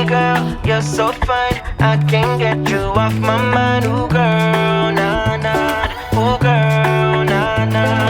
Baby girl, you're so fine, I can't get you off my mind. Ooh girl, nah nah. Ooh girl, nah nah.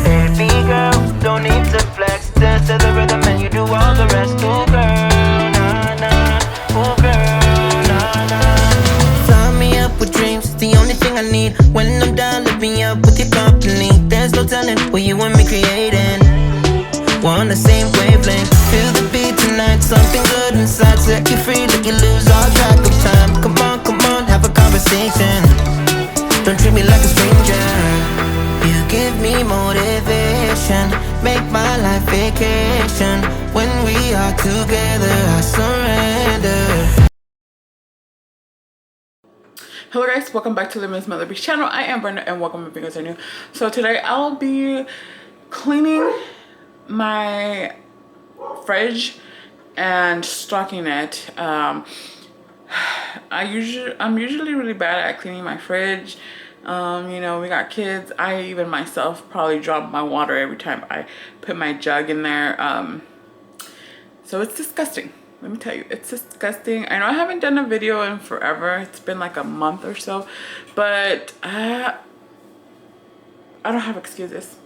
Baby girl, don't need to flex. Dance to the rhythm and you do all the rest. Ooh girl, nah nah. Ooh girl, nah nah. Sign me up with dreams, it's the only thing I need. When I'm down, lift me up with your company. There's no telling what you and me creating. We're on the same wavelength. Feel the beat tonight, something good inside. Set you free, let you lose all track of time. Come on, have a conversation. Don't treat me like a stranger. You give me motivation, make my life vacation. When we are together, I surrender. Hello guys, welcome back to Limitless Mother Beach channel. I am Brenda and welcome if you guys are new. So today I'll be cleaning my fridge and stocking it. I'm usually really bad at cleaning my fridge. You know, we got kids. I even myself probably drop my water every time I put my jug in there. So it's disgusting. Let me tell you, it's disgusting. I know I haven't done a video in forever. It's been like a month or so, but I don't have excuses.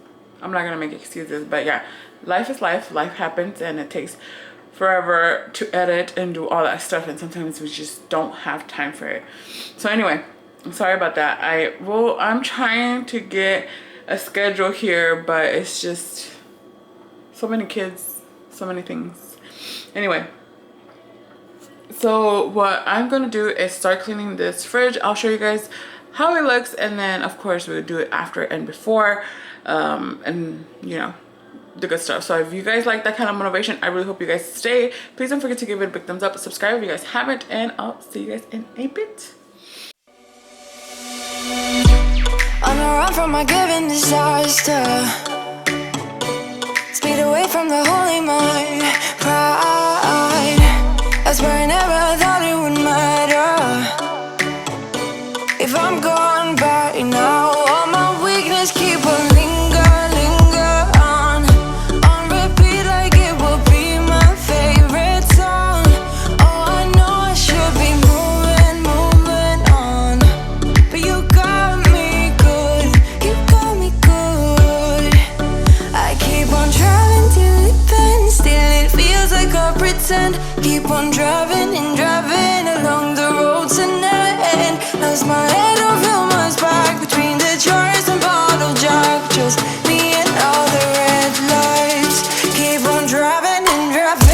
I'm not gonna make excuses, but yeah, life is life. Life happens and it takes forever to edit and do all that stuff, and sometimes we just don't have time for it. So anyway, I'm sorry about that. I'm trying to get a schedule here, but it's just so many kids, so many things. Anyway, so what I'm gonna do is start cleaning this fridge. I'll show you guys how it looks, and then of course we'll do it after and before, and you know, the good stuff. So if you guys like that kind of motivation, I really hope you guys stay. Please don't forget to give it a big thumbs up, subscribe if you guys haven't, and I'll see you guys in a bit. On the run from my given disaster, speed away from the holy mind, pride. That's where I never thought it would matter. If I'm gone by now, all my weakness keep on linger on repeat like it will be my favorite song. Oh, I know I should be moving on, but you got me good, you got me good. I keep on driving till it bends, still it feels like I pretend. Keep on driving and driving along the road tonight. Lost my head, don't feel my spark between the jars and bottle jack. Just me and all the red lights. Keep on driving and driving.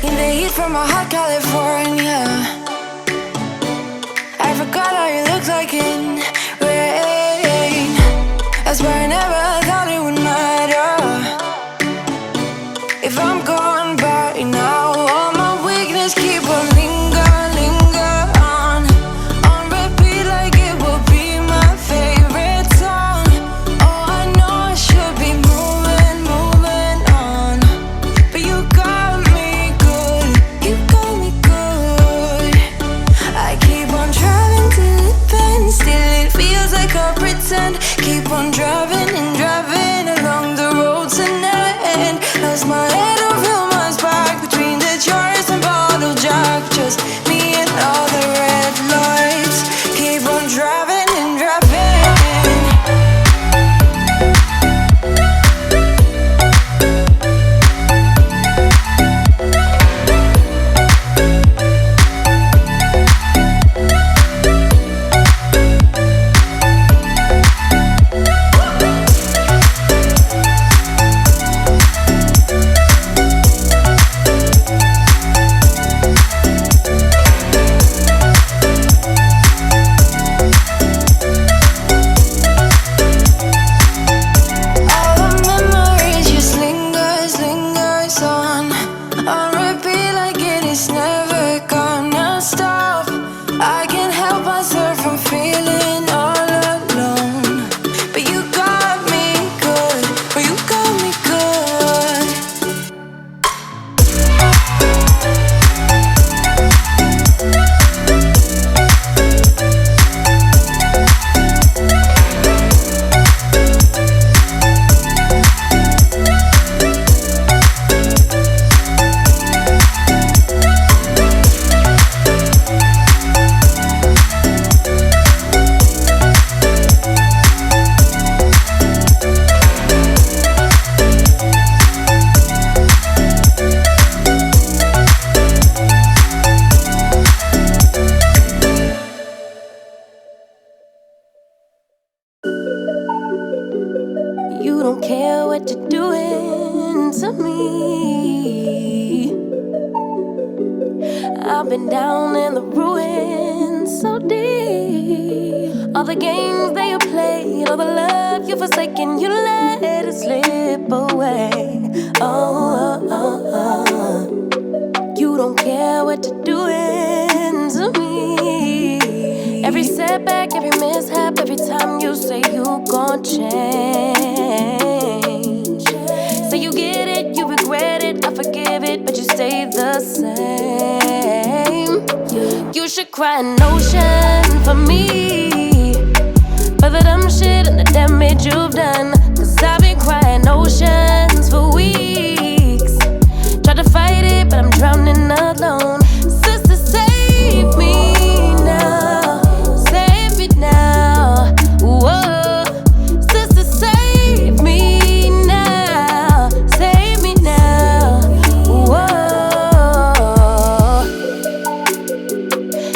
In the heat from a hot California, I forgot how you look like in rain. That's why I never thought it would matter. If I'm gone by now, all my weakness keep on linger on repeat like it will be my favorite song. Oh, I know I should be moving on, but you got me good, you got me good. I keep on driving till it bends, still it feels like I pretend. Keep on driving and driving along the road tonight. Lost my head, don't feel my spine I've been down in the ruins so deep. All the games that you played, all the love you forsaken, you let it slip away. You don't care what you're doing to me. Every setback, every mishap, every time you say you gon' change. Say you get it, you regret it, I forgive it, but you stay the same. You should cry an ocean for me, for the dumb shit and the damage you've done. Cause I've been crying oceans for weeks. Tried to fight it, but I'm drowning alone. Sister, save me now. Save me now. Whoa. Sister, save me now. Save me now. Whoa.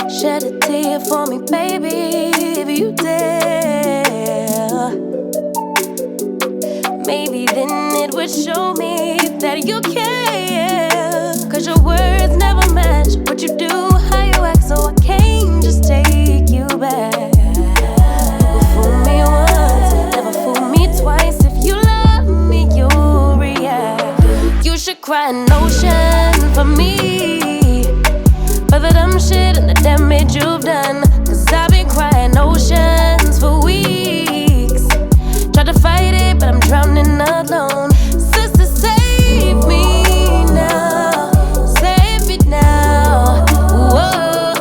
Shed a tear for me, baby, if you dare. Maybe then it would show me that you care. Cause your words never match what you do, how you act, so I can't just take you back. Never fool me once, never fool me twice. If you love me, you'll react. You should cry an ocean for me, for the dumb shit and the damage you've done. Cause I've been crying oceans for weeks. Tried to fight it, but I'm drowning alone. Sister, save me now. Save me now. Whoa.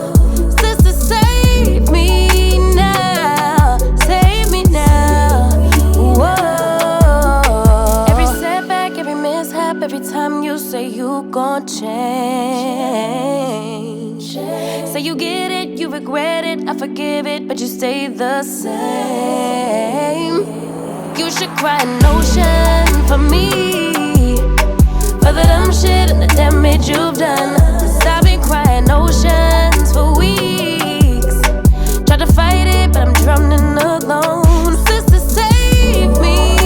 Sister, save me now. Save me now. Whoa. Every setback, every mishap, every time you say you gon' change. Say you get it, you regret it, I forgive it, but you stay the same. You should cry an ocean for me, for the dumb shit and the damage you've done. Cause I've been crying oceans for weeks. Tried to fight it, but I'm drowning alone. Sister, save me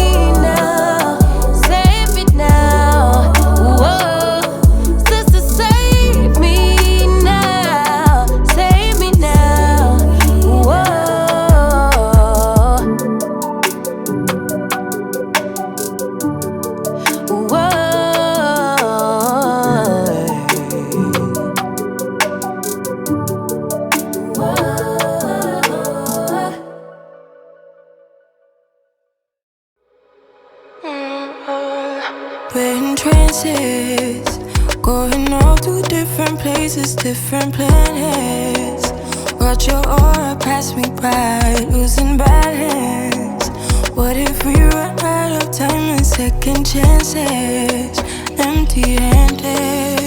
now. Save me now. Whoa. Sister, save me now. Save me now. Whoa. We're in trances, going off to different places, different planets. Watch your aura pass me by, losing balance. What if we run out of time and second chances? Empty-handed.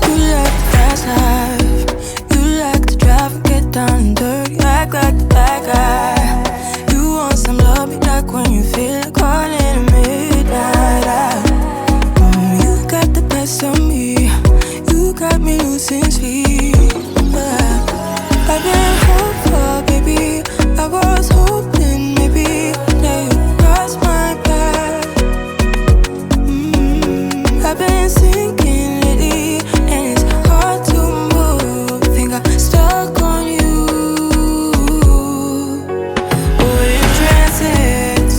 You like the fast life, you like to drive and get down and dirty, act like the bad guy. You want some love, be like when you feel like calling at midnight. You got the best of me, you got me losing sleep. I've been hopeful, baby, I was hoping maybe that you'd cross my path. I've been sinking lately, and it's hard to move. Think I'm stuck on you. We're in trances,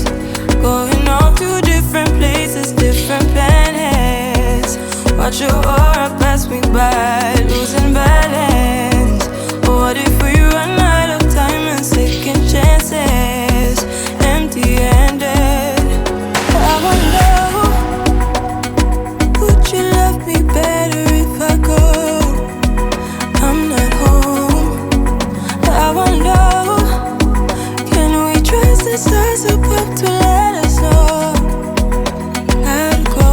going off to different places, different planets. Watch your aura pass me by, losing balance. What if we run out of time and second chances? Empty-handed. I wonder, would you love me better if I go? I'm not home. I wonder, can we trust the stars above to let us know how to go?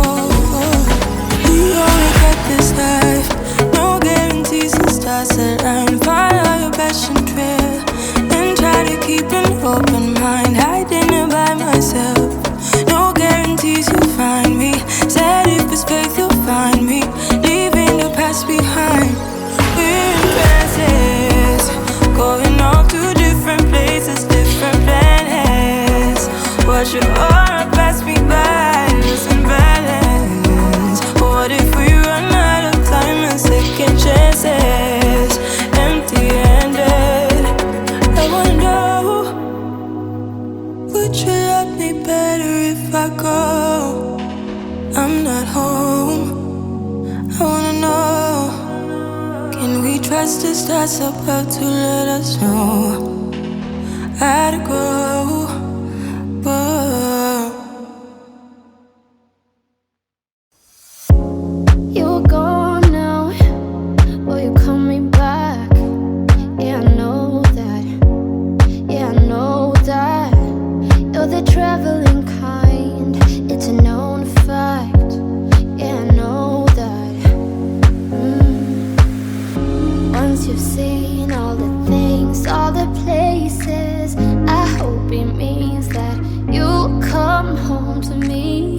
We only got this life, no guarantees and stars align. Follow your passion trail and try to keep an open mind, hiding it by myself. No guarantees you'll find me. Said if it's faith you'll find me, leaving the past behind. We're in trances, going off to different places, different planets. Watch your aura pass me by, losing balance. What if we run out of time and second chances? past us that's about to let us know how to go. Whoa. You're gone now, will you coming back? Yeah, I know that. Yeah, I know that. You're the traveling kind, it's a known fact. Yeah, I know that. Once you've seen all the things, all the places, I hope it means that you'll come home to me.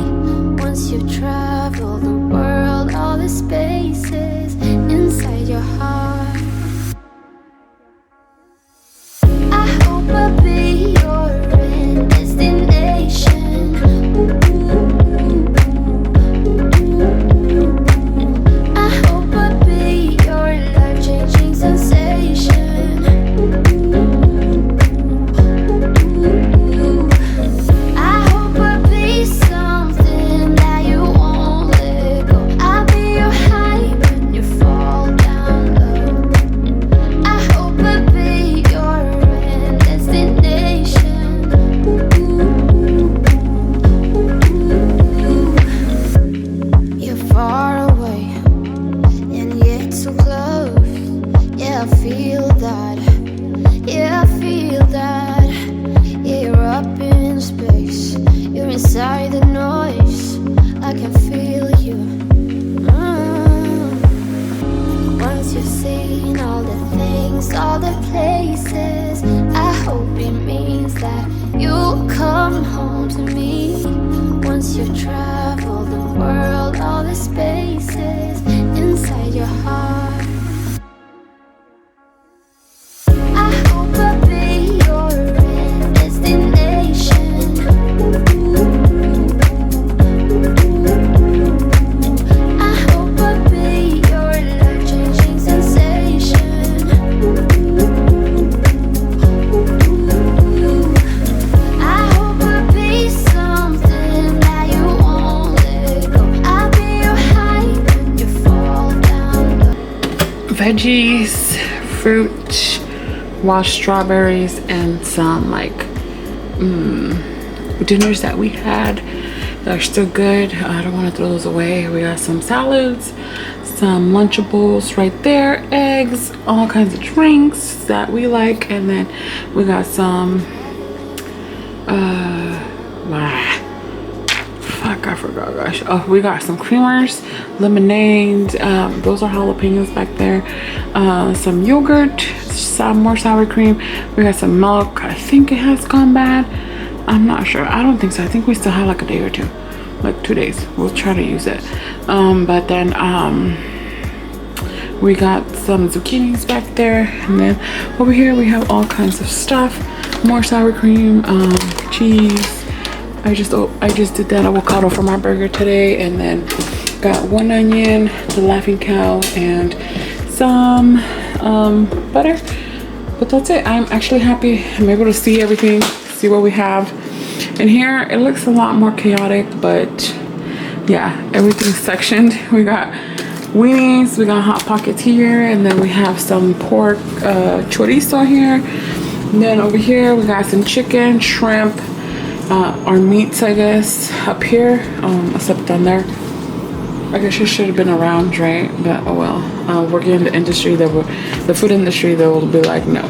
Once you've traveled the world, all the spaces inside your heart, I hope I'll be your end destination. I hope I'll be your life-changing sensation. I hope I'll be something that you won't let go. I'll be your high when you fall down low. I hope I'll be your end destination. You're far away and yet so close. Yeah, I feel that. Yeah, I feel that. Yeah, you're up in space. You're inside the noise. I can feel you. Once you've seen all the things, all the places, I hope it means that you'll come home to me. Once you've traveled the world, all the spaces inside your heart, I hope I'll be your end destination. I hope I'll be your life-changing sensation. I hope I'll be something that you won't let go. I'll be your high when you fall down low. Veggies, fruit, washed strawberries, and some like dinners that we had that are still good. I don't want to throw those away. We got some salads, some Lunchables right there, eggs, all kinds of drinks that we like, and then we got some I forgot, gosh. Oh, we got some creamers, lemonade, those are jalapenos back there, some yogurt, some more sour cream. We got some milk. I think it has gone bad. I'm not sure. I don't think so. I think we still have like a day or two, like 2 days. We'll try to use it. But then we got some zucchinis back there, and then over here we have all kinds of stuff, more sour cream, cheese. I just did that avocado for my burger today, and then got 1 onion, the Laughing Cow, and some butter. But that's it. I'm actually happy. I'm able to see everything, see what we have. And here it looks a lot more chaotic, but yeah, everything's sectioned. We got weenies, we got Hot Pockets here, and then we have some pork chorizo here. And then over here we got some chicken, shrimp, our meats, I guess, up here, except down there. I guess you should have been around, right? But oh well. Working in the industry, the food industry, they will be like, no.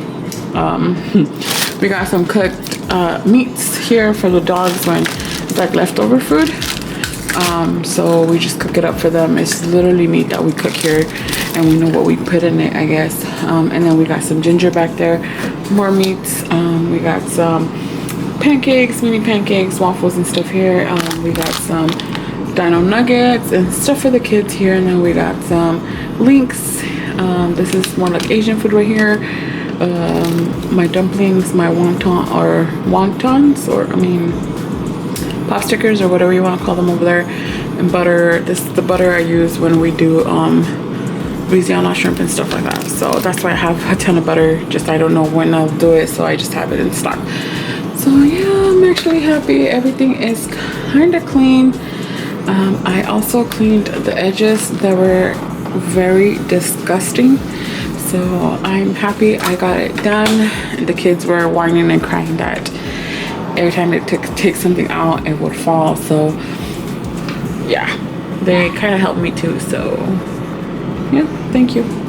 We got some cooked meats here for the dogs when it's like leftover food. So we just cook it up for them. It's literally meat that we cook here, and we know what we put in it, I guess. And then we got some ginger back there, more meats. We got some pancakes, mini pancakes, waffles and stuff here. We got some dino nuggets and stuff for the kids here, and then we got some links. This is more like Asian food right here. My dumplings, my wontons, or I mean pop stickers, or whatever you want to call them over there, and butter. This is the butter I use when we do Louisiana shrimp and stuff like that. So that's why I have a ton of butter. Just I don't know when I'll do it, so I just have it in stock. So yeah, I'm actually happy. Everything is kind of clean. I also cleaned the edges that were very disgusting. So I'm happy I got it done. The kids were whining and crying that every time they take something out, it would fall. So yeah, they kind of helped me too. So yeah, thank you.